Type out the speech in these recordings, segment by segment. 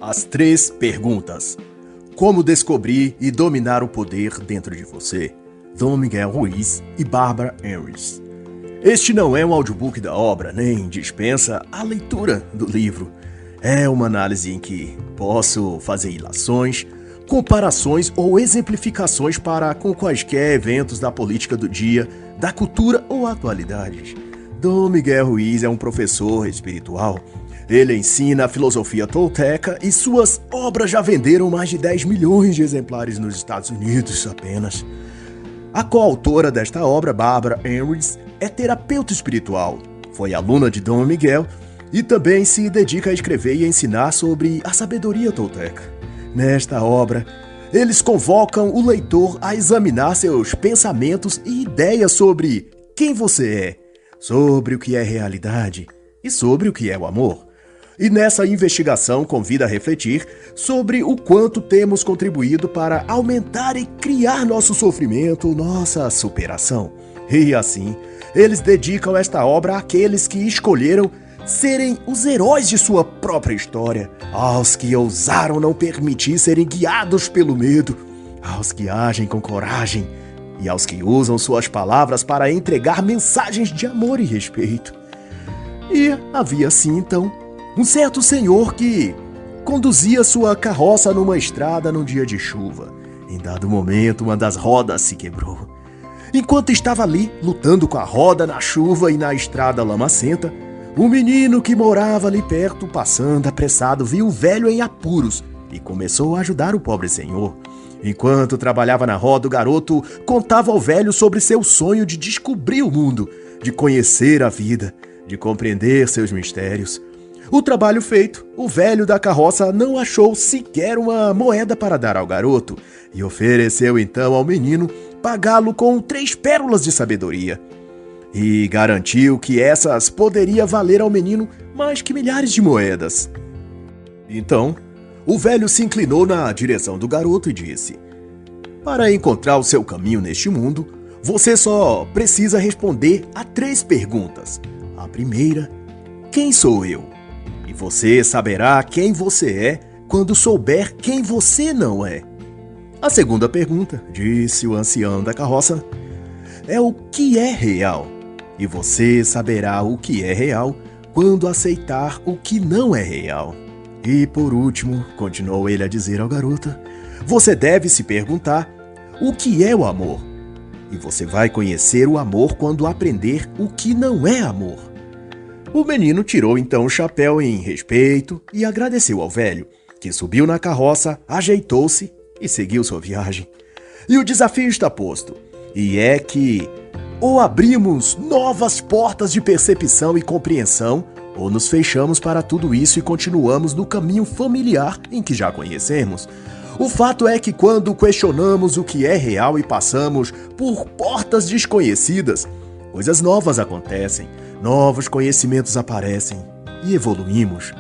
As 3 perguntas. Como descobrir e dominar o poder dentro de você? Dom Miguel Ruiz e Barbara Harris. Este não é um audiobook da obra, nem dispensa a leitura do livro. É uma análise em que posso fazer ilações, comparações ou exemplificações com quaisquer eventos da política do dia, da cultura ou atualidades. Dom Miguel Ruiz é um professor espiritual. Ele ensina a filosofia tolteca e suas obras já venderam mais de 10 milhões de exemplares nos Estados Unidos apenas. A coautora desta obra, Barbara Harris, é terapeuta espiritual. Foi aluna de Dom Miguel e também se dedica a escrever e ensinar sobre a sabedoria tolteca. Nesta obra, eles convocam o leitor a examinar seus pensamentos e ideias sobre quem você é, sobre o que é realidade e sobre o que é o amor. E nessa investigação convida a refletir sobre o quanto temos contribuído para aumentar e criar nosso sofrimento, nossa superação. E assim, eles dedicam esta obra àqueles que escolheram serem os heróis de sua própria história, aos que ousaram não permitir serem guiados pelo medo, aos que agem com coragem e aos que usam suas palavras para entregar mensagens de amor e respeito. E havia assim então um certo senhor que conduzia sua carroça numa estrada num dia de chuva. Em dado momento, uma das rodas se quebrou. Enquanto estava ali, lutando com a roda na chuva e na estrada lamacenta, um menino que morava ali perto, passando apressado, viu o velho em apuros e começou a ajudar o pobre senhor. Enquanto trabalhava na roda, o garoto contava ao velho sobre seu sonho de descobrir o mundo, de conhecer a vida, de compreender seus mistérios. O trabalho feito, o velho da carroça não achou sequer uma moeda para dar ao garoto e ofereceu então ao menino pagá-lo com 3 pérolas de sabedoria. E garantiu que essas poderia valer ao menino mais que milhares de moedas. Então, o velho se inclinou na direção do garoto e disse: "Para encontrar o seu caminho neste mundo, você só precisa responder a 3 perguntas. A primeira: quem sou eu? E você saberá quem você é quando souber quem você não é. A segunda pergunta, disse o ancião da carroça, é o que é real. E você saberá o que é real quando aceitar o que não é real. E por último, continuou ele a dizer ao garoto, você deve se perguntar o que é o amor. E você vai conhecer o amor quando aprender o que não é amor." O menino tirou então o chapéu em respeito e agradeceu ao velho, que subiu na carroça, ajeitou-se e seguiu sua viagem. E o desafio está posto, e é que ou abrimos novas portas de percepção e compreensão, ou nos fechamos para tudo isso e continuamos no caminho familiar em que já conhecemos. O fato é que quando questionamos o que é real e passamos por portas desconhecidas, coisas novas acontecem, novos conhecimentos aparecem e evoluímos.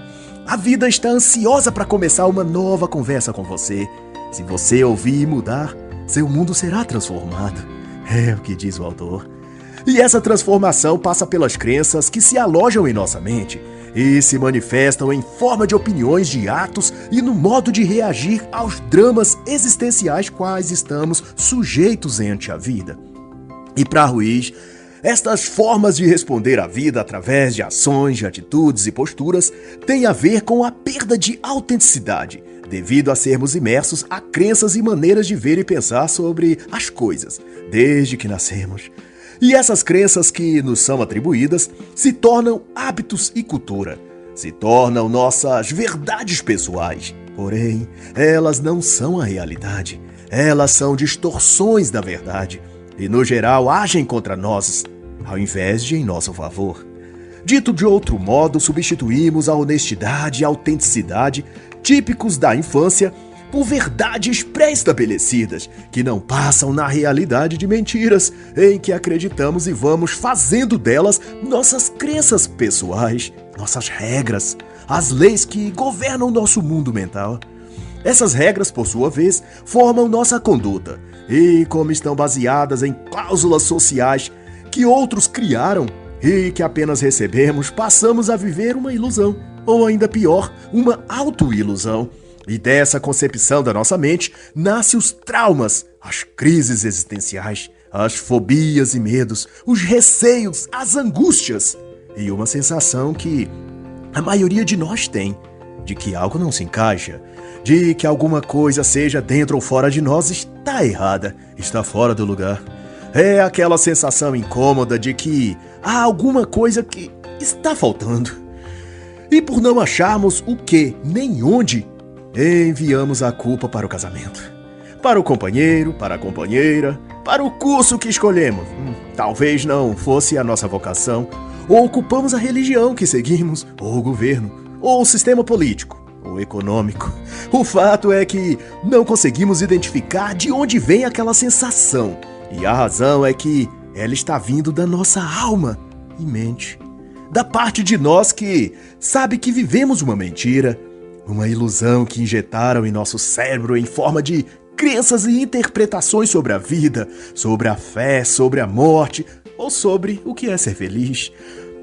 A vida está ansiosa para começar uma nova conversa com você. Se você ouvir e mudar, seu mundo será transformado. É o que diz o autor. E essa transformação passa pelas crenças que se alojam em nossa mente e se manifestam em forma de opiniões, de atos e no modo de reagir aos dramas existenciais quais estamos sujeitos ante a vida. E para Ruiz, estas formas de responder à vida através de ações, de atitudes e posturas têm a ver com a perda de autenticidade, devido a sermos imersos a crenças e maneiras de ver e pensar sobre as coisas, desde que nascemos. E essas crenças que nos são atribuídas se tornam hábitos e cultura, se tornam nossas verdades pessoais. Porém, elas não são a realidade, elas são distorções da verdade. E, no geral, agem contra nós, ao invés de em nosso favor. Dito de outro modo, substituímos a honestidade e a autenticidade, típicos da infância, por verdades pré-estabelecidas, que não passam na realidade de mentiras, em que acreditamos e vamos fazendo delas nossas crenças pessoais, nossas regras, as leis que governam nosso mundo mental. Essas regras, por sua vez, formam nossa conduta, e como estão baseadas em cláusulas sociais que outros criaram, e que apenas recebemos, passamos a viver uma ilusão, ou ainda pior, uma autoilusão. E dessa concepção da nossa mente nascem os traumas, as crises existenciais, as fobias e medos, os receios, as angústias e uma sensação que a maioria de nós tem, de que algo não se encaixa, de que alguma coisa, seja dentro ou fora de nós, está errada, está fora do lugar. É aquela sensação incômoda de que há alguma coisa que está faltando. E por não acharmos o que nem onde, enviamos a culpa para o casamento, para o companheiro, para a companheira, para o curso que escolhemos. Talvez não fosse a nossa vocação, ou culpamos a religião que seguimos, ou o governo, ou o sistema político, ou econômico. O fato é que não conseguimos identificar de onde vem aquela sensação. E a razão é que ela está vindo da nossa alma e mente. Da parte de nós que sabe que vivemos uma mentira, uma ilusão que injetaram em nosso cérebro em forma de crenças e interpretações sobre a vida, sobre a fé, sobre a morte ou sobre o que é ser feliz.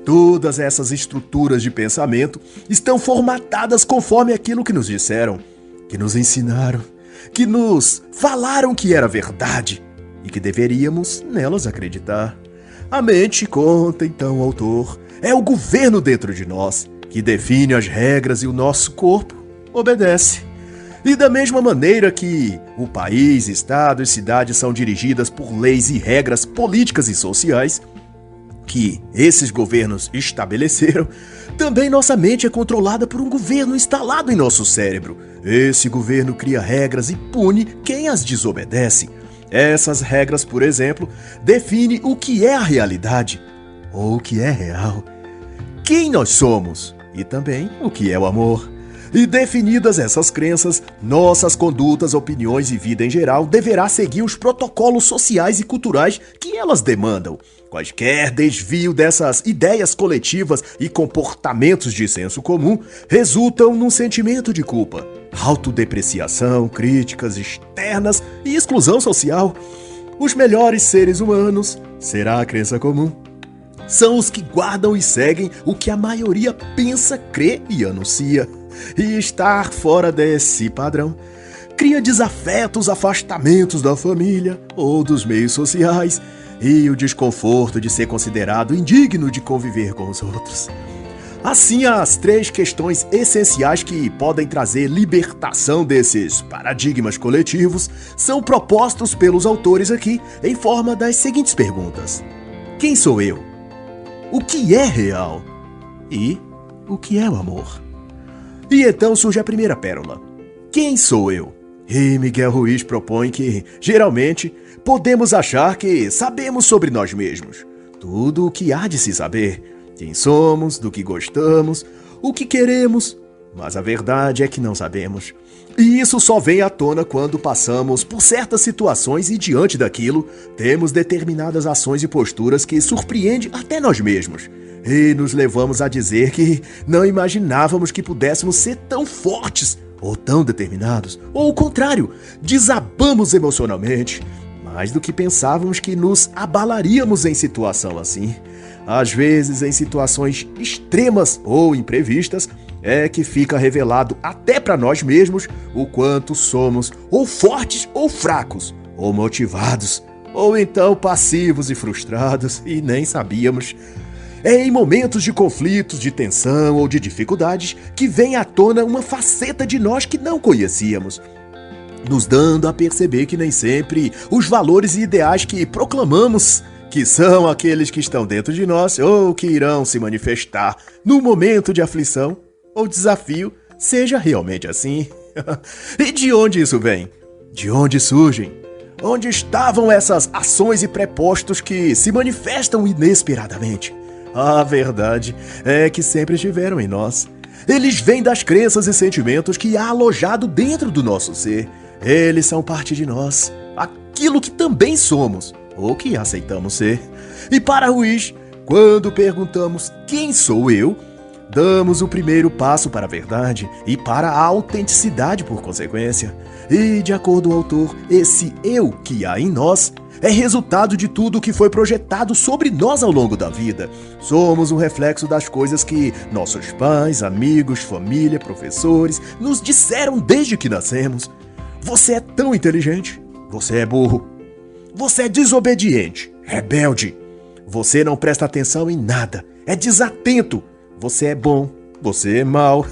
Todas essas estruturas de pensamento estão formatadas conforme aquilo que nos disseram, que nos ensinaram, que nos falaram que era verdade e que deveríamos nelas acreditar. A mente, conta então o autor, é o governo dentro de nós, que define as regras e o nosso corpo obedece. E da mesma maneira que o país, estado e cidade são dirigidas por leis e regras políticas e sociais que esses governos estabeleceram, também nossa mente é controlada por um governo instalado em nosso cérebro. Esse governo cria regras e pune quem as desobedece. Essas regras, por exemplo, definem o que é a realidade, ou o que é real, quem nós somos e também o que é o amor. E definidas essas crenças, nossas condutas, opiniões e vida em geral deverá seguir os protocolos sociais e culturais que elas demandam. Quaisquer desvio dessas ideias coletivas e comportamentos de senso comum resultam num sentimento de culpa, autodepreciação, críticas externas e exclusão social. Os melhores seres humanos, será a crença comum, são os que guardam e seguem o que a maioria pensa, crê e anuncia. E estar fora desse padrão cria desafetos, afastamentos da família ou dos meios sociais e o desconforto de ser considerado indigno de conviver com os outros. Assim, as 3 questões essenciais que podem trazer libertação desses paradigmas coletivos são propostos pelos autores aqui em forma das seguintes perguntas: quem sou eu? O que é real? E o que é o amor? E então surge a primeira pérola. Quem sou eu? E Miguel Ruiz propõe que, geralmente, podemos achar que sabemos sobre nós mesmos. Tudo o que há de se saber. Quem somos, do que gostamos, o que queremos. Mas a verdade é que não sabemos. E isso só vem à tona quando passamos por certas situações e, diante daquilo, temos determinadas ações e posturas que surpreendem até nós mesmos. E nos levamos a dizer que não imaginávamos que pudéssemos ser tão fortes ou tão determinados. Ou o contrário, desabamos emocionalmente, mais do que pensávamos que nos abalaríamos em situação assim. Às vezes, em situações extremas ou imprevistas, é que fica revelado até para nós mesmos o quanto somos ou fortes ou fracos, ou motivados, ou então passivos e frustrados e nem sabíamos. É em momentos de conflitos, de tensão ou de dificuldades que vem à tona uma faceta de nós que não conhecíamos, nos dando a perceber que nem sempre os valores e ideais que proclamamos, que são aqueles que estão dentro de nós ou que irão se manifestar no momento de aflição ou desafio, seja realmente assim. E de onde isso vem? De onde surgem? Onde estavam essas ações e prepostos que se manifestam inesperadamente? A verdade é que sempre estiveram em nós. Eles vêm das crenças e sentimentos que há alojado dentro do nosso ser. Eles são parte de nós, aquilo que também somos, ou que aceitamos ser. E para Ruiz, quando perguntamos quem sou eu, Damos o primeiro passo para a verdade e para a autenticidade por consequência. E, de acordo com o autor, esse eu que há em nós é resultado de tudo que foi projetado sobre nós ao longo da vida. Somos um reflexo das coisas que nossos pais, amigos, família, professores nos disseram desde que nascemos. Você é tão inteligente. Você é burro. Você é desobediente, rebelde. Você não presta atenção em nada. É desatento. Você é bom. Você é mau.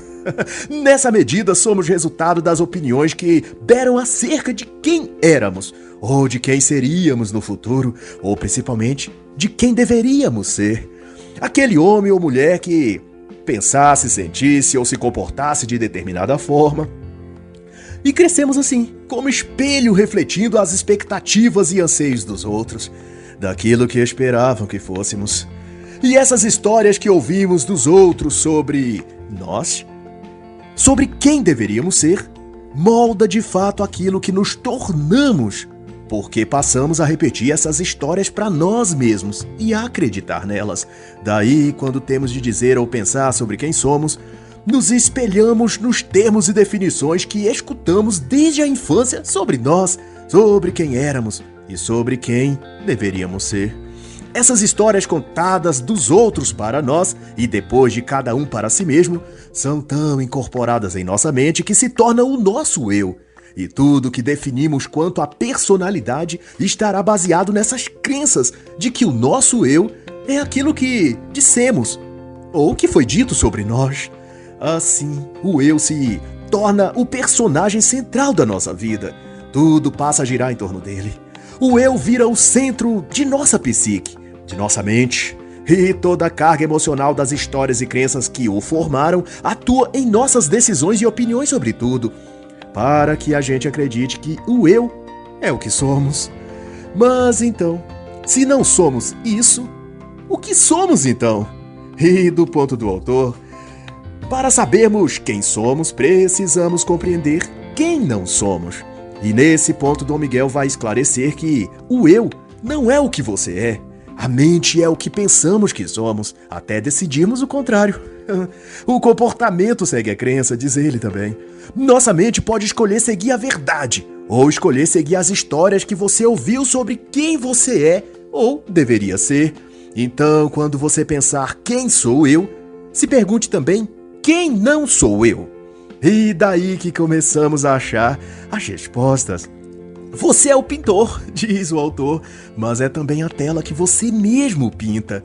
Nessa medida, somos resultado das opiniões que deram acerca de quem éramos, ou de quem seríamos no futuro, ou principalmente de quem deveríamos ser. Aquele homem ou mulher que pensasse, sentisse ou se comportasse de determinada forma. E crescemos assim, como espelho refletindo as expectativas e anseios dos outros, daquilo que esperavam que fôssemos. E essas histórias que ouvimos dos outros sobre nós, sobre quem deveríamos ser, molda de fato aquilo que nos tornamos, porque passamos a repetir essas histórias para nós mesmos e a acreditar nelas. Daí, quando temos de dizer ou pensar sobre quem somos, nos espelhamos nos termos e definições que escutamos desde a infância sobre nós, sobre quem éramos e sobre quem deveríamos ser. Essas histórias contadas dos outros para nós e depois de cada um para si mesmo são tão incorporadas em nossa mente que se tornam o nosso eu. E tudo que definimos quanto à personalidade estará baseado nessas crenças de que o nosso eu é aquilo que dissemos ou que foi dito sobre nós. Assim, o eu se torna o personagem central da nossa vida. Tudo passa a girar em torno dele. O eu vira o centro de nossa psique, de nossa mente, e toda a carga emocional das histórias e crenças que o formaram atua em nossas decisões e opiniões sobre tudo, para que a gente acredite que o eu é o que somos. Mas então, se não somos isso, o que somos então? E do ponto do autor, para sabermos quem somos, precisamos compreender quem não somos. E nesse ponto Dom Miguel vai esclarecer que o eu não é o que você é. A mente é o que pensamos que somos, até decidirmos o contrário. O comportamento segue a crença, diz ele também. Nossa mente pode escolher seguir a verdade, ou escolher seguir as histórias que você ouviu sobre quem você é ou deveria ser. Então, quando você pensar quem sou eu, se pergunte também quem não sou eu. E daí que começamos a achar as respostas. Você é o pintor, diz o autor, mas é também a tela que você mesmo pinta.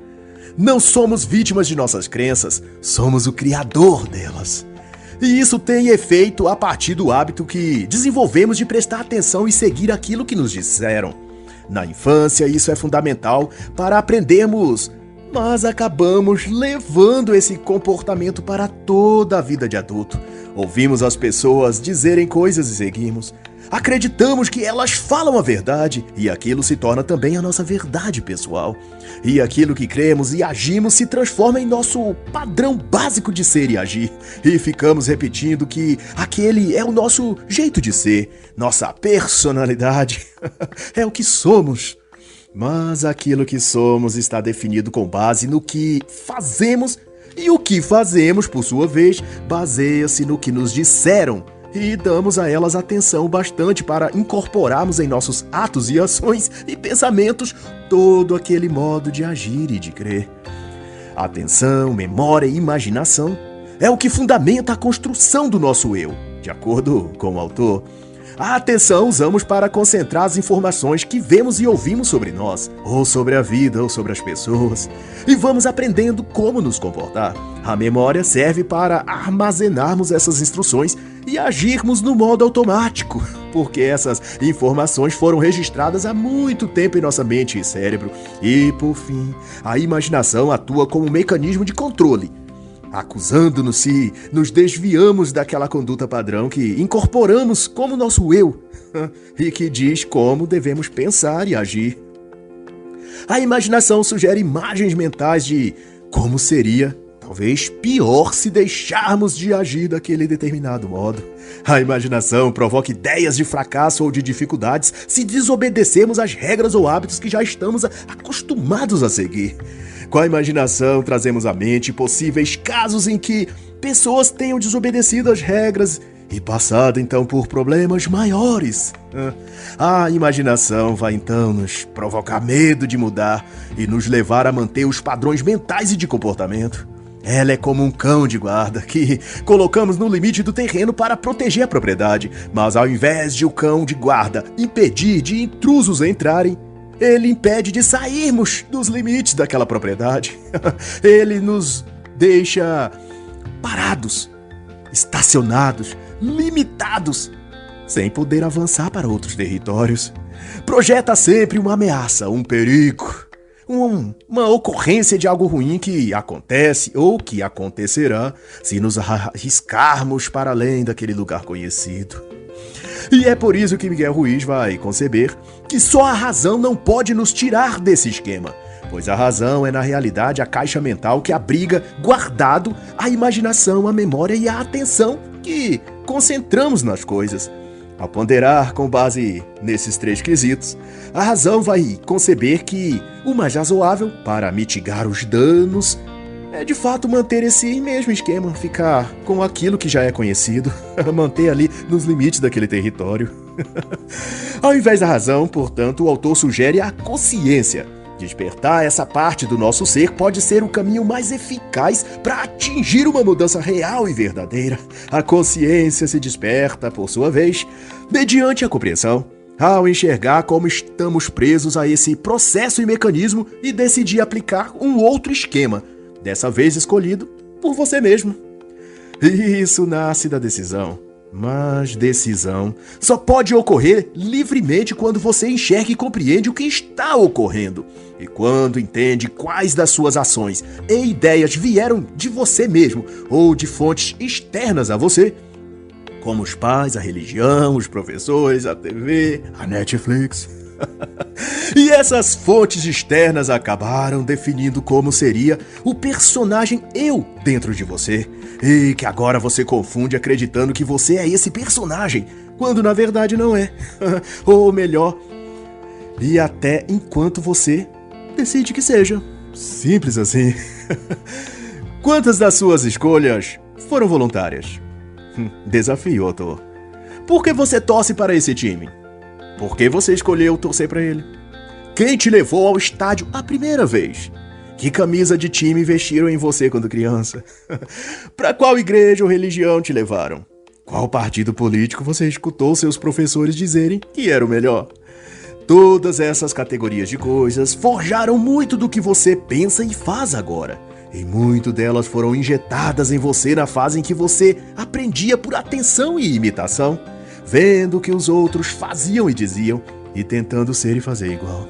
Não somos vítimas de nossas crenças, somos o criador delas. E isso tem efeito a partir do hábito que desenvolvemos de prestar atenção e seguir aquilo que nos disseram. Na infância, isso é fundamental para aprendermos, mas acabamos levando esse comportamento para toda a vida de adulto. Ouvimos as pessoas dizerem coisas e seguimos. Acreditamos que elas falam a verdade e aquilo se torna também a nossa verdade pessoal. E aquilo que cremos e agimos se transforma em nosso padrão básico de ser e agir. E ficamos repetindo que aquele é o nosso jeito de ser, nossa personalidade. É o que somos. Mas aquilo que somos está definido com base no que fazemos, e o que fazemos, por sua vez, baseia-se no que nos disseram, e damos a elas atenção bastante para incorporarmos em nossos atos e ações e pensamentos todo aquele modo de agir e de crer. Atenção, memória e imaginação é o que fundamenta a construção do nosso eu, de acordo com o autor. A atenção usamos para concentrar as informações que vemos e ouvimos sobre nós, ou sobre a vida, ou sobre as pessoas, e vamos aprendendo como nos comportar. A memória serve para armazenarmos essas instruções e agirmos no modo automático, porque essas informações foram registradas há muito tempo em nossa mente e cérebro. E, por fim, a imaginação atua como um mecanismo de controle, acusando-nos se nos desviamos daquela conduta padrão que incorporamos como nosso eu e que diz como devemos pensar e agir. A imaginação sugere imagens mentais de como seria, talvez pior, se deixarmos de agir daquele determinado modo. A imaginação provoca ideias de fracasso ou de dificuldades se desobedecermos às regras ou hábitos que já estamos acostumados a seguir. Com a imaginação, trazemos à mente possíveis casos em que pessoas tenham desobedecido às regras e passado então por problemas maiores. A imaginação vai então nos provocar medo de mudar e nos levar a manter os padrões mentais e de comportamento. Ela é como um cão de guarda que colocamos no limite do terreno para proteger a propriedade, mas ao invés de o cão de guarda impedir de intrusos entrarem, ele impede de sairmos dos limites daquela propriedade. Ele nos deixa parados, estacionados, limitados, sem poder avançar para outros territórios. Projeta sempre uma ameaça, um perigo, uma ocorrência de algo ruim que acontece ou que acontecerá se nos arriscarmos para além daquele lugar conhecido. E é por isso que Miguel Ruiz vai conceber que só a razão não pode nos tirar desse esquema, pois a razão é na realidade a caixa mental que abriga guardado a imaginação, a memória e a atenção que concentramos nas coisas. Ao ponderar com base nesses 3 quesitos, a razão vai conceber que o mais razoável para mitigar os danos é de fato manter esse mesmo esquema, ficar com aquilo que já é conhecido, manter ali nos limites daquele território. Ao invés da razão, portanto, o autor sugere a consciência. Despertar essa parte do nosso ser pode ser o caminho mais eficaz para atingir uma mudança real e verdadeira. A consciência se desperta, por sua vez, mediante a compreensão, ao enxergar como estamos presos a esse processo e mecanismo e decidir aplicar um outro esquema, dessa vez escolhido por você mesmo. Isso nasce da decisão. Mas decisão só pode ocorrer livremente quando você enxerga e compreende o que está ocorrendo. E quando entende quais das suas ações e ideias vieram de você mesmo ou de fontes externas a você, como os pais, a religião, os professores, a TV, a Netflix. E essas fontes externas acabaram definindo como seria o personagem eu dentro de você. E que agora você confunde acreditando que você é esse personagem, quando na verdade não é. Ou melhor, e até enquanto você decide que seja. Simples assim. Quantas das suas escolhas foram voluntárias? Desafio, autor. Por que você torce para esse time? Por que você escolheu torcer para ele? Quem te levou ao estádio a primeira vez? Que camisa de time vestiram em você quando criança? Para qual igreja ou religião te levaram? Qual partido político você escutou seus professores dizerem que era o melhor? Todas essas categorias de coisas forjaram muito do que você pensa e faz agora. E muito delas foram injetadas em você na fase em que você aprendia por atenção e imitação, vendo o que os outros faziam e diziam e tentando ser e fazer igual.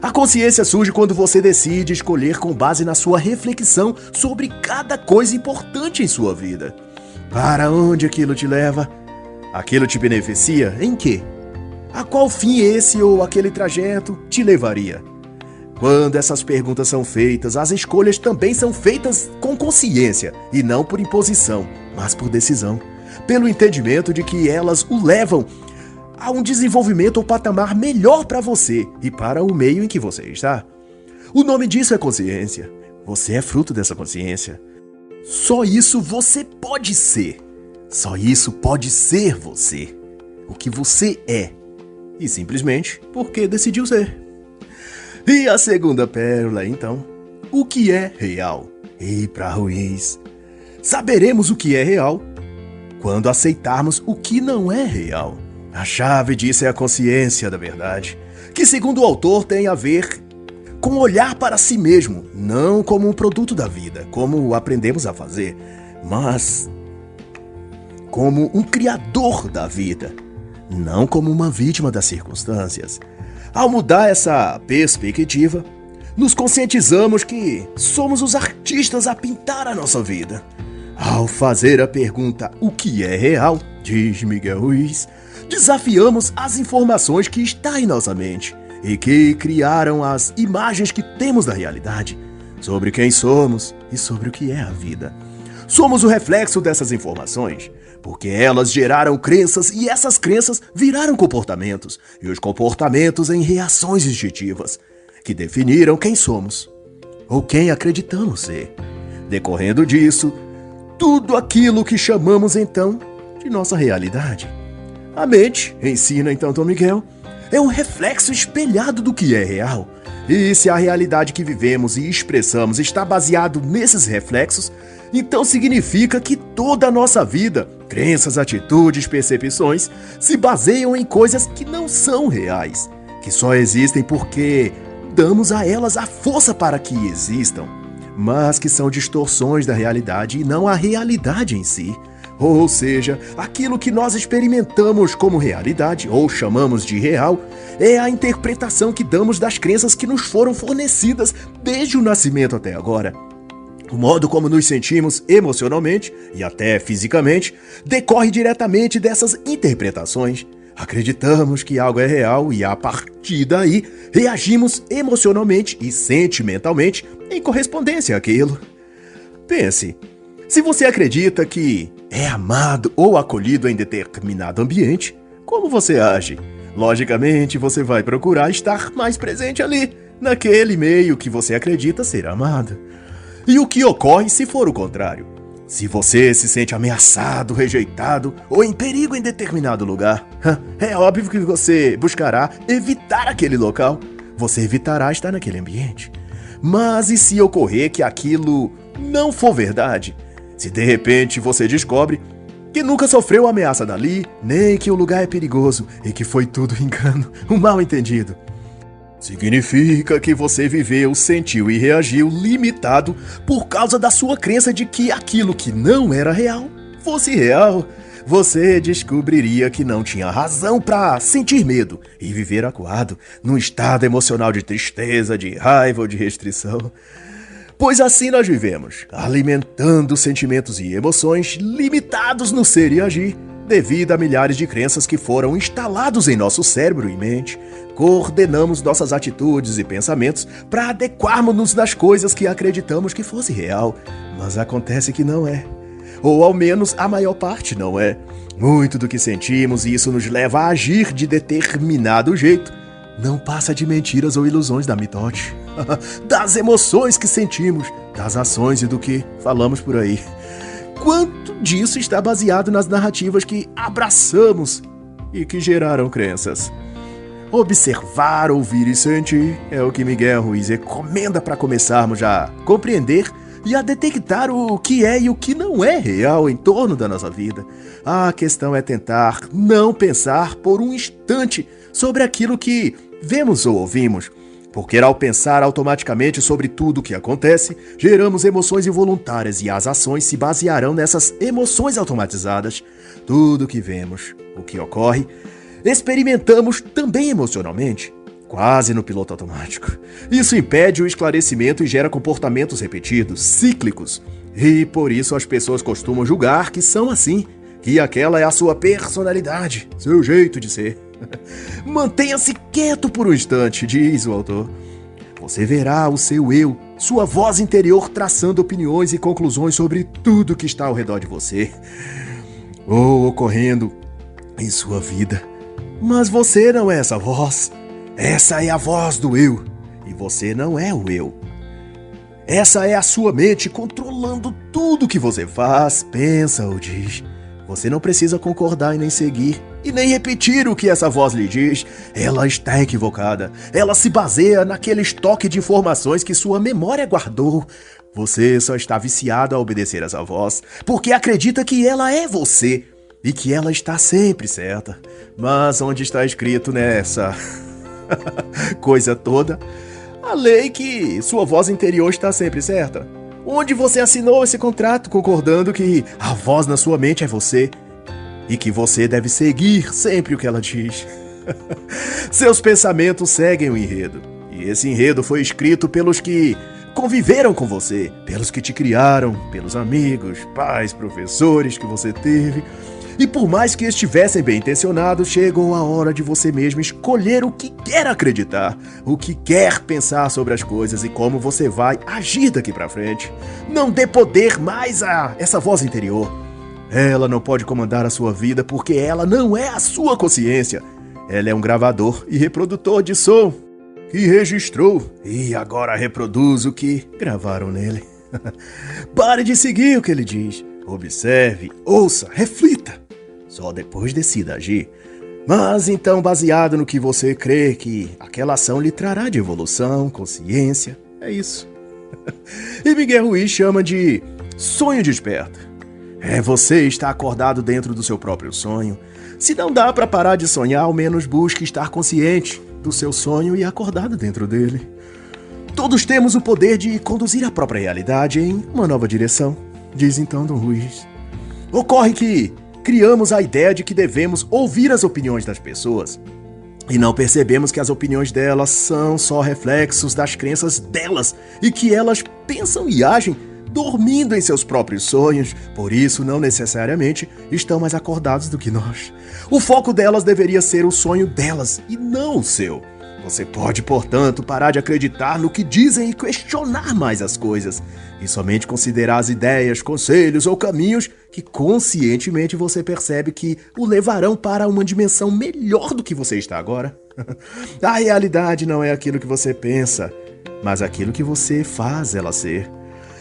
A consciência surge quando você decide escolher com base na sua reflexão sobre cada coisa importante em sua vida. Para onde aquilo te leva? Aquilo te beneficia? Em quê? A qual fim esse ou aquele trajeto te levaria? Quando essas perguntas são feitas, as escolhas também são feitas com consciência e não por imposição, mas por decisão, pelo entendimento de que elas o levam a um desenvolvimento ou patamar melhor para você e para o meio em que você está. O nome disso é consciência. Você é fruto dessa consciência. Só isso você pode ser. Só isso pode ser você. O que você é. E simplesmente porque decidiu ser. E a segunda pérola, então. O que é real? E para Ruiz, saberemos o que é real quando aceitarmos o que não é real. A chave disso é a consciência da verdade, que segundo o autor tem a ver com olhar para si mesmo, não como um produto da vida, como aprendemos a fazer, mas como um criador da vida, não como uma vítima das circunstâncias. Ao mudar essa perspectiva, nos conscientizamos que somos os artistas a pintar a nossa vida. Ao fazer a pergunta "o que é real?", diz Miguel Ruiz, desafiamos as informações que estão em nossa mente e que criaram as imagens que temos da realidade, sobre quem somos e sobre o que é a vida. Somos o reflexo dessas informações, porque elas geraram crenças e essas crenças viraram comportamentos, e os comportamentos em reações instintivas, que definiram quem somos. ou quem acreditamos ser. Decorrendo disso, tudo aquilo que chamamos então de nossa realidade. A mente, ensina então Dom Miguel, é um reflexo espelhado do que é real. E se a realidade que vivemos e expressamos está baseado nesses reflexos, então significa que toda a nossa vida, crenças, atitudes, percepções, se baseiam em coisas que não são reais, que só existem porque damos a elas a força para que existam, mas que são distorções da realidade e não a realidade em si. Ou seja, aquilo que nós experimentamos como realidade, ou chamamos de real, é a interpretação que damos das crenças que nos foram fornecidas desde o nascimento até agora. O modo como nos sentimos emocionalmente e até fisicamente decorre diretamente dessas interpretações. Acreditamos que algo é real e, a partir daí, reagimos emocionalmente e sentimentalmente em correspondência àquilo. Pense, se você acredita que é amado ou acolhido em determinado ambiente, como você age? Logicamente, você vai procurar estar mais presente ali, naquele meio que você acredita ser amado. E o que ocorre se for o contrário? Se você se sente ameaçado, rejeitado ou em perigo em determinado lugar, é óbvio que você buscará evitar aquele local. Você evitará estar naquele ambiente. Mas e se ocorrer que aquilo não for verdade? Se de repente você descobre que nunca sofreu ameaça dali, nem que o lugar é perigoso e que foi tudo engano, um mal-entendido. Significa que você viveu, sentiu e reagiu limitado por causa da sua crença de que aquilo que não era real fosse real. Você descobriria que não tinha razão para sentir medo e viver acuado, num estado emocional de tristeza, de raiva ou de restrição. Pois assim nós vivemos, alimentando sentimentos e emoções limitados no ser e agir, devido a milhares de crenças que foram instalados em nosso cérebro e mente. Coordenamos nossas atitudes e pensamentos para adequarmos-nos das coisas que acreditamos que fosse real, mas acontece que não é. Ou ao menos a maior parte não é. Muito do que sentimos e isso nos leva a agir de determinado jeito não passa de mentiras ou ilusões da mitote, das emoções que sentimos, das ações e do que falamos por aí. Quanto disso está baseado nas narrativas que abraçamos e que geraram crenças? Observar, ouvir e sentir é o que Miguel Ruiz recomenda para começarmos a compreender e a detectar o que é e o que não é real em torno da nossa vida. A questão é tentar não pensar por um instante sobre aquilo que vemos ou ouvimos, porque ao pensar automaticamente sobre tudo o que acontece, geramos emoções involuntárias e as ações se basearão nessas emoções automatizadas. Tudo o que vemos, o que ocorre, experimentamos também emocionalmente, quase no piloto automático. Isso impede o esclarecimento e gera comportamentos repetidos, cíclicos, e por isso as pessoas costumam julgar que são assim, que aquela é a sua personalidade, seu jeito de ser. Mantenha-se quieto por um instante, diz o autor. Você verá o seu eu, sua voz interior traçando opiniões e conclusões sobre tudo que está ao redor de você, ou ocorrendo em sua vida. Mas você não é essa voz. Essa é a voz do eu, e você não é o eu. Essa é a sua mente controlando tudo que você faz, pensa ou diz. Você não precisa concordar e nem seguir, e nem repetir o que essa voz lhe diz. Ela está equivocada. Ela se baseia naquele estoque de informações que sua memória guardou. Você só está viciado a obedecer essa voz, porque acredita que ela é você, e que ela está sempre certa. Mas onde está escrito nessa coisa toda a lei que sua voz interior está sempre certa? Onde você assinou esse contrato concordando que a voz na sua mente é você e que você deve seguir sempre o que ela diz? Seus pensamentos seguem o enredo, e esse enredo foi escrito pelos que conviveram com você, pelos que te criaram, pelos amigos, pais, professores que você teve. E por mais que estivessem bem intencionados, chegou a hora de você mesmo escolher o que quer acreditar, o que quer pensar sobre as coisas e como você vai agir daqui pra frente. Não dê poder mais a essa voz interior. Ela não pode comandar a sua vida porque ela não é a sua consciência. Ela é um gravador e reprodutor de som. que registrou e agora reproduz o que gravaram nele. Pare de seguir o que ele diz. Observe, ouça, reflita. Só depois decida agir. Mas então, baseado no que você crê que aquela ação lhe trará de evolução, consciência, é isso. E Miguel Ruiz chama de sonho desperto. É você estar acordado dentro do seu próprio sonho. Se não dá para parar de sonhar, ao menos busque estar consciente do seu sonho e acordado dentro dele. Todos temos o poder de conduzir a própria realidade em uma nova direção, diz então Dom Ruiz. Ocorre que criamos a ideia de que devemos ouvir as opiniões das pessoas e não percebemos que as opiniões delas são só reflexos das crenças delas e que elas pensam e agem dormindo em seus próprios sonhos, por isso não necessariamente estão mais acordados do que nós. O foco delas deveria ser o sonho delas e não o seu. Você pode, portanto, parar de acreditar no que dizem e questionar mais as coisas, e somente considerar as ideias, conselhos ou caminhos que conscientemente você percebe que o levarão para uma dimensão melhor do que você está agora. A realidade não é aquilo que você pensa, mas aquilo que você faz ela ser.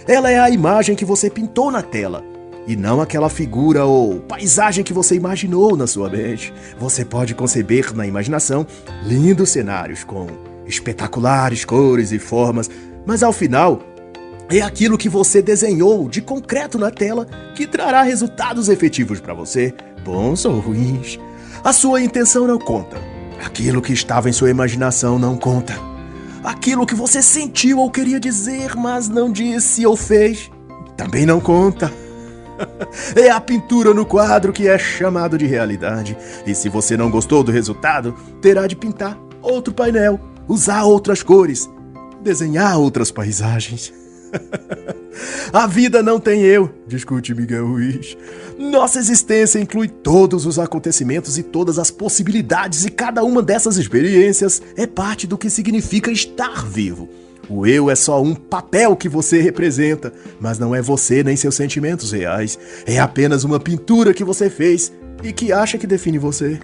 Ela é a imagem que você pintou na tela, e não aquela figura ou paisagem que você imaginou na sua mente. Você pode conceber na imaginação lindos cenários com espetaculares cores e formas, mas ao final é aquilo que você desenhou de concreto na tela que trará resultados efetivos para você, bons ou ruins. A sua intenção não conta. Aquilo que estava em sua imaginação não conta. Aquilo que você sentiu ou queria dizer, mas não disse ou fez, também não conta. É a pintura no quadro que é chamado de realidade. E se você não gostou do resultado, terá de pintar outro painel, usar outras cores, desenhar outras paisagens. A vida não tem eu, discute Miguel Ruiz. Nossa existência inclui todos os acontecimentos e todas as possibilidades, e cada uma dessas experiências é parte do que significa estar vivo. O eu é só um papel que você representa, mas não é você nem seus sentimentos reais. É apenas uma pintura que você fez e que acha que define você.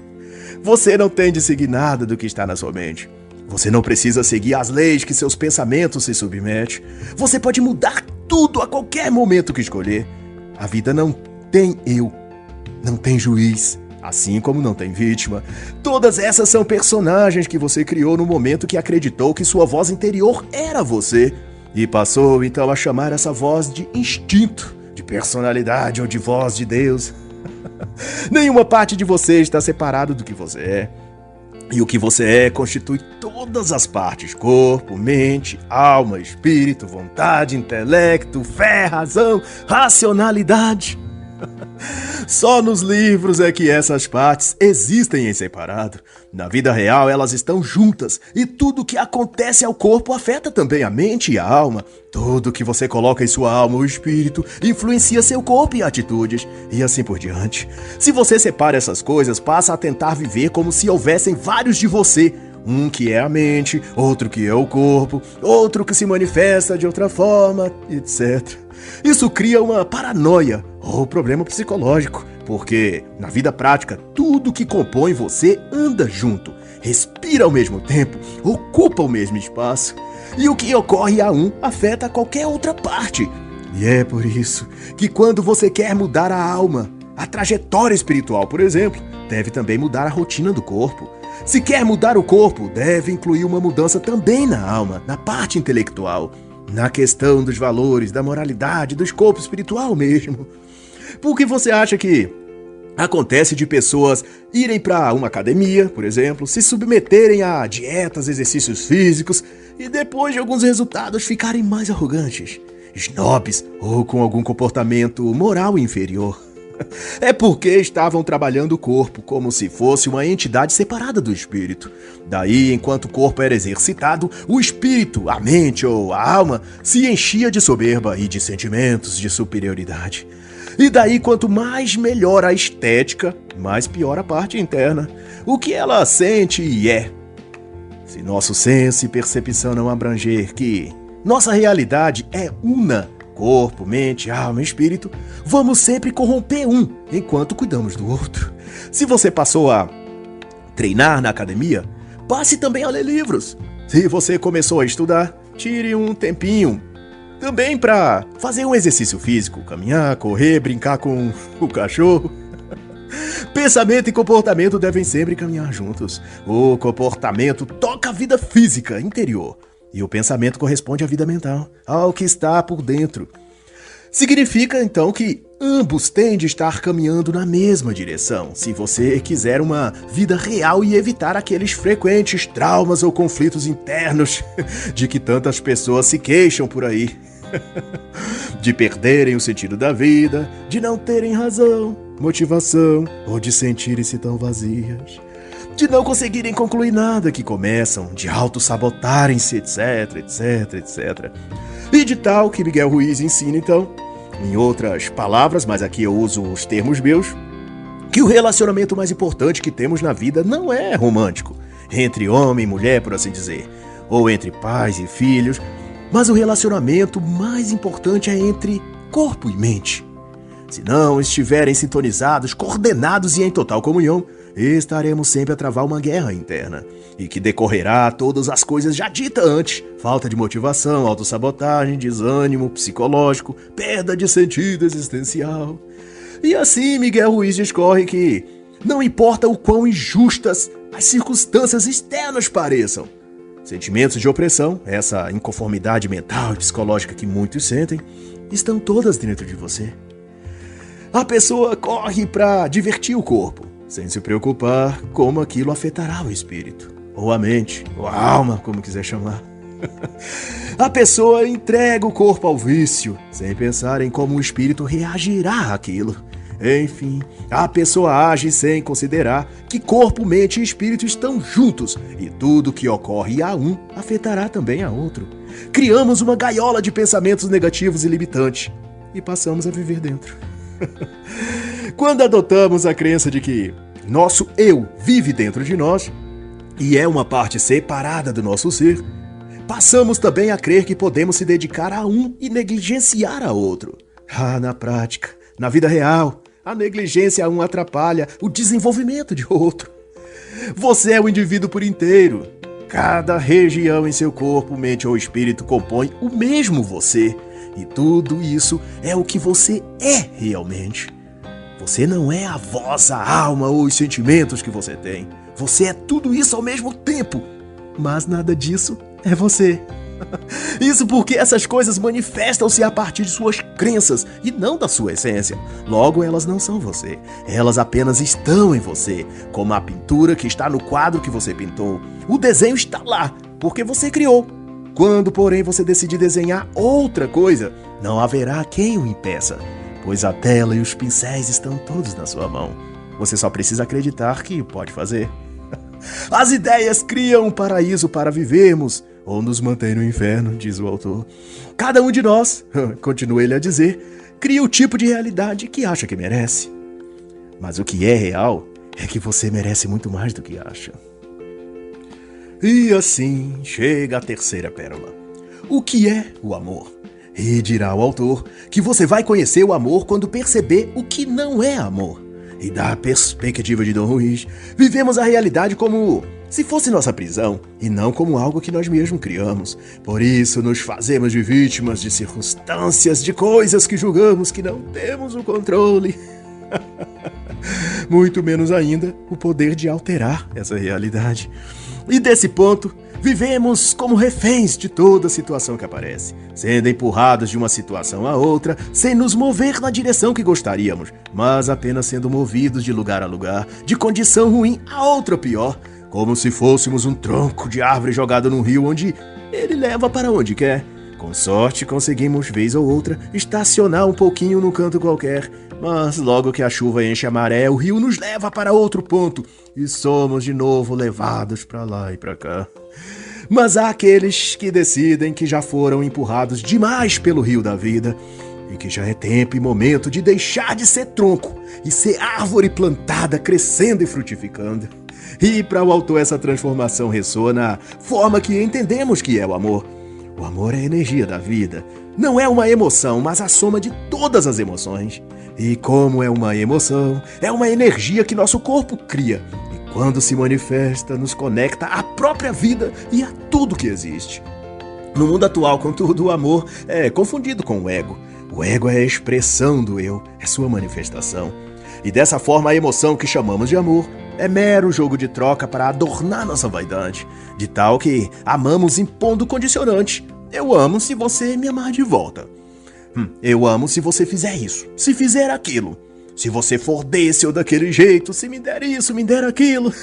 Você não tem de seguir nada do que está na sua mente. Você não precisa seguir as leis que seus pensamentos se submetem. Você pode mudar tudo a qualquer momento que escolher. A vida não tem eu, não tem juiz, assim como não tem vítima. Todas essas são personagens que você criou no momento que acreditou que sua voz interior era você. E passou então a chamar essa voz de instinto, de personalidade ou de voz de Deus. Nenhuma parte de você está separada do que você é. E o que você é constitui todas as partes: corpo, mente, alma, espírito, vontade, intelecto, fé, razão, racionalidade. Só nos livros é que essas partes existem em separado. Na vida real elas estão juntas, e tudo o que acontece ao corpo afeta também a mente e a alma. Tudo que você coloca em sua alma ou espírito influencia seu corpo e atitudes, e assim por diante. Se você separa essas coisas, passa a tentar viver como se houvessem vários de você. Um que é a mente, outro que é o corpo, outro que se manifesta de outra forma, etc. Isso cria uma paranoia ou problema psicológico, porque na vida prática tudo que compõe você anda junto, respira ao mesmo tempo, ocupa o mesmo espaço. E o que ocorre a um afeta qualquer outra parte. E é por isso que quando você quer mudar a alma, a trajetória espiritual, por exemplo, deve também mudar a rotina do corpo. Se quer mudar o corpo, deve incluir uma mudança também na alma, na parte intelectual, na questão dos valores, da moralidade, do escopo espiritual mesmo. Por que você acha que acontece de pessoas irem para uma academia, por exemplo, se submeterem a dietas, exercícios físicos e depois de alguns resultados ficarem mais arrogantes, snobs ou com algum comportamento moral inferior? É porque estavam trabalhando o corpo como se fosse uma entidade separada do espírito. Daí, enquanto o corpo era exercitado, o espírito, a mente ou a alma se enchia de soberba e de sentimentos de superioridade. E daí, quanto mais melhor a estética, mais pior a parte interna, o que ela sente e é. Se nosso senso e percepção não abranger que nossa realidade é una, corpo, mente, alma e espírito, vamos sempre corromper um enquanto cuidamos do outro. Se você passou a treinar na academia, passe também a ler livros. Se você começou a estudar, tire um tempinho também para fazer um exercício físico, caminhar, correr, brincar com o cachorro. Pensamento e comportamento devem sempre caminhar juntos. O comportamento toca a vida física interior e o pensamento corresponde à vida mental, ao que está por dentro. Significa, então, que ambos têm de estar caminhando na mesma direção, se você quiser uma vida real e evitar aqueles frequentes traumas ou conflitos internos de que tantas pessoas se queixam por aí. De perderem o sentido da vida, de não terem razão, motivação ou de sentirem-se tão vazias, de não conseguirem concluir nada que começam, de auto-sabotarem-se, etc, etc, etc. E de tal que Miguel Ruiz ensina, então, em outras palavras, mas aqui eu uso os termos meus, que o relacionamento mais importante que temos na vida não é romântico, entre homem e mulher, por assim dizer, ou entre pais e filhos, mas o relacionamento mais importante é entre corpo e mente. Se não estiverem sintonizados, coordenados e em total comunhão, estaremos sempre a travar uma guerra interna, e que decorrerá todas as coisas já ditas antes: falta de motivação, autossabotagem, desânimo psicológico, perda de sentido existencial. E assim Miguel Ruiz discorre que não importa o quão injustas as circunstâncias externas pareçam, sentimentos de opressão, essa inconformidade mental e psicológica que muitos sentem, estão todas dentro de você. A pessoa corre para divertir o corpo, sem se preocupar como aquilo afetará o espírito, ou a mente, ou a alma, como quiser chamar. A pessoa entrega o corpo ao vício, sem pensar em como o espírito reagirá àquilo. Enfim, a pessoa age sem considerar que corpo, mente e espírito estão juntos e tudo que ocorre a um afetará também a outro. Criamos uma gaiola de pensamentos negativos e limitantes e passamos a viver dentro. Quando adotamos a crença de que nosso eu vive dentro de nós e é uma parte separada do nosso ser, passamos também a crer que podemos se dedicar a um e negligenciar a outro. Na prática, na vida real, a negligência a um atrapalha o desenvolvimento de outro. Você é um indivíduo por inteiro. Cada região em seu corpo, mente ou espírito compõe o mesmo você. E tudo isso é o que você é realmente. Você não é a voz, a alma ou os sentimentos que você tem. Você é tudo isso ao mesmo tempo. Mas nada disso é você. Isso porque essas coisas manifestam-se a partir de suas crenças e não da sua essência. Logo, elas não são você. Elas apenas estão em você, como a pintura que está no quadro que você pintou. O desenho está lá, porque você criou. Quando, porém, você decidir desenhar outra coisa, não haverá quem o impeça, pois a tela e os pincéis estão todos na sua mão. Você só precisa acreditar que pode fazer. As ideias criam um paraíso para vivermos, ou nos mantém no inferno, diz o autor. Cada um de nós, continua ele a dizer, cria o tipo de realidade que acha que merece. Mas o que é real é que você merece muito mais do que acha. E assim chega a terceira pérola. O que é o amor? E dirá o autor que você vai conhecer o amor quando perceber o que não é amor. E da perspectiva de Dom Ruiz, vivemos a realidade como se fosse nossa prisão e não como algo que nós mesmos criamos. Por isso nos fazemos de vítimas de circunstâncias, de coisas que julgamos que não temos o controle. Muito menos ainda o poder de alterar essa realidade. E desse ponto, vivemos como reféns de toda situação que aparece, sendo empurrados de uma situação a outra, sem nos mover na direção que gostaríamos, mas apenas sendo movidos de lugar a lugar, de condição ruim a outra pior, como se fôssemos um tronco de árvore jogado num rio onde ele leva para onde quer. Com sorte, conseguimos, vez ou outra, estacionar um pouquinho num canto qualquer, mas logo que a chuva enche a maré, o rio nos leva para outro ponto e somos de novo levados para lá e para cá. Mas há aqueles que decidem que já foram empurrados demais pelo rio da vida e que já é tempo e momento de deixar de ser tronco e ser árvore plantada, crescendo e frutificando. E para o autor essa transformação ressoa na forma que entendemos que é o amor. O amor é a energia da vida. Não é uma emoção, mas a soma de todas as emoções. E como é uma emoção, é uma energia que nosso corpo cria. E quando se manifesta, nos conecta à própria vida e a tudo que existe. No mundo atual, contudo, o amor é confundido com o ego. O ego é a expressão do eu, é sua manifestação. E dessa forma, a emoção que chamamos de amor é mero jogo de troca para adornar nossa vaidade, de tal que amamos impondo condicionante. Eu amo se você me amar de volta. Eu amo se você fizer isso, se fizer aquilo. Se você for desse ou daquele jeito, se me der isso, me der aquilo.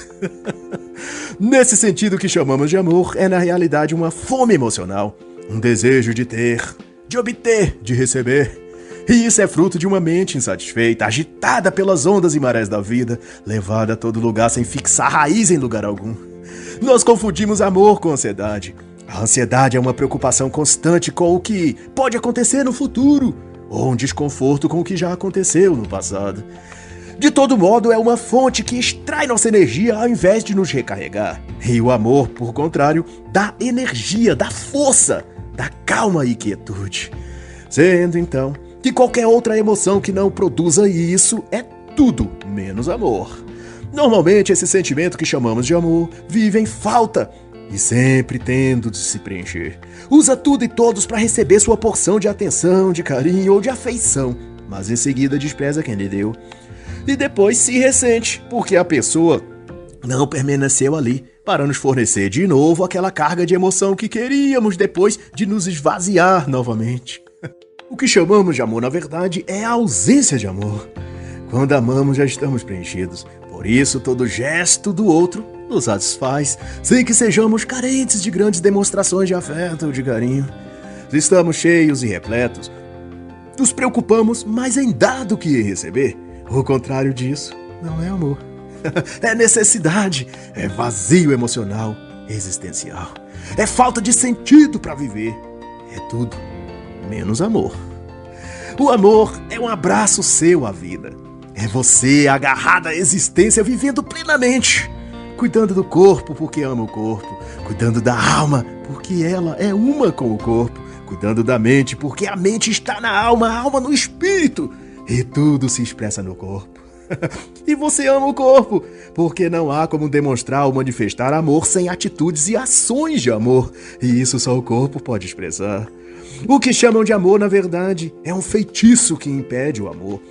Nesse sentido, o que chamamos de amor é na realidade uma fome emocional, um desejo de ter, de obter, de receber. E isso é fruto de uma mente insatisfeita, agitada pelas ondas e marés da vida, levada a todo lugar sem fixar raiz em lugar algum. Nós confundimos amor com ansiedade. A ansiedade é uma preocupação constante com o que pode acontecer no futuro, ou um desconforto com o que já aconteceu no passado. De todo modo, é uma fonte que extrai nossa energia ao invés de nos recarregar. E o amor, por contrário, dá energia, dá força, dá calma e quietude. Sendo, então, que qualquer outra emoção que não produza isso é tudo menos amor. Normalmente, esse sentimento que chamamos de amor vive em falta e sempre tendo de se preencher. Usa tudo e todos para receber sua porção de atenção, de carinho ou de afeição, mas em seguida despreza quem lhe deu. E depois se ressente, porque a pessoa não permaneceu ali para nos fornecer de novo aquela carga de emoção que queríamos depois de nos esvaziar novamente. O que chamamos de amor, na verdade, é a ausência de amor. Quando amamos, já estamos preenchidos. Por isso, todo gesto do outro nos satisfaz, sem que sejamos carentes de grandes demonstrações de afeto ou de carinho. Se estamos cheios e repletos, nos preocupamos mais em dar do que em receber. O contrário disso não é amor. É necessidade, é vazio emocional, existencial. É falta de sentido para viver. É tudo menos amor. O amor é um abraço seu à vida. É você agarrado à existência, vivendo plenamente. Cuidando do corpo porque ama o corpo. Cuidando da alma porque ela é uma com o corpo. Cuidando da mente porque a mente está na alma, a alma no espírito. E tudo se expressa no corpo. E você ama o corpo, porque não há como demonstrar ou manifestar amor sem atitudes e ações de amor. E isso só o corpo pode expressar. O que chamam de amor, na verdade, é um feitiço que impede o amor.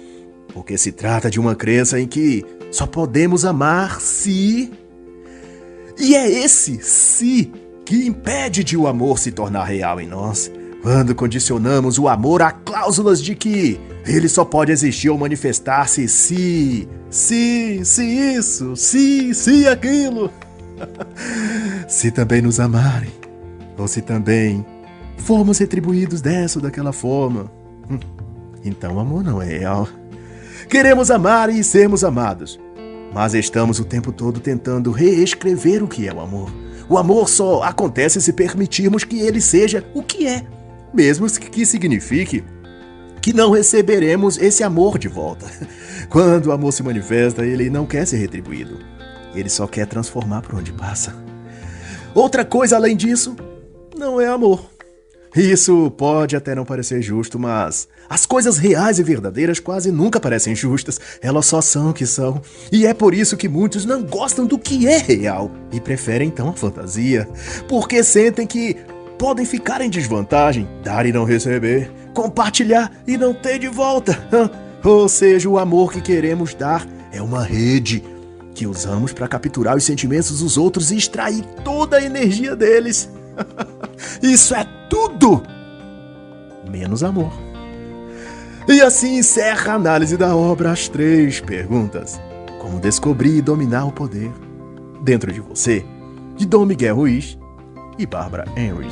Porque se trata de uma crença em que só podemos amar se... E é esse se que impede de o amor se tornar real em nós. Quando condicionamos o amor a cláusulas de que ele só pode existir ou manifestar-se se isso, se aquilo. Se também nos amarem, ou se também formos retribuídos dessa ou daquela forma. Então o amor não é real. Queremos amar e sermos amados, mas estamos o tempo todo tentando reescrever o que é o amor. O amor só acontece se permitirmos que ele seja o que é, mesmo que signifique que não receberemos esse amor de volta. Quando o amor se manifesta, ele não quer ser retribuído. Ele só quer transformar por onde passa. Outra coisa além disso, não é amor. Isso pode até não parecer justo, mas as coisas reais e verdadeiras quase nunca parecem justas. Elas só são o que são. E é por isso que muitos não gostam do que é real e preferem então a fantasia, porque sentem que podem ficar em desvantagem, dar e não receber, compartilhar e não ter de volta. Ou seja, o amor que queremos dar é uma rede que usamos para capturar os sentimentos dos outros e extrair toda a energia deles. Isso é tudo menos amor. E assim encerra a análise da obra As Três Perguntas. Como descobrir e dominar o poder dentro de você, de Dom Miguel Ruiz e Barbara Henry.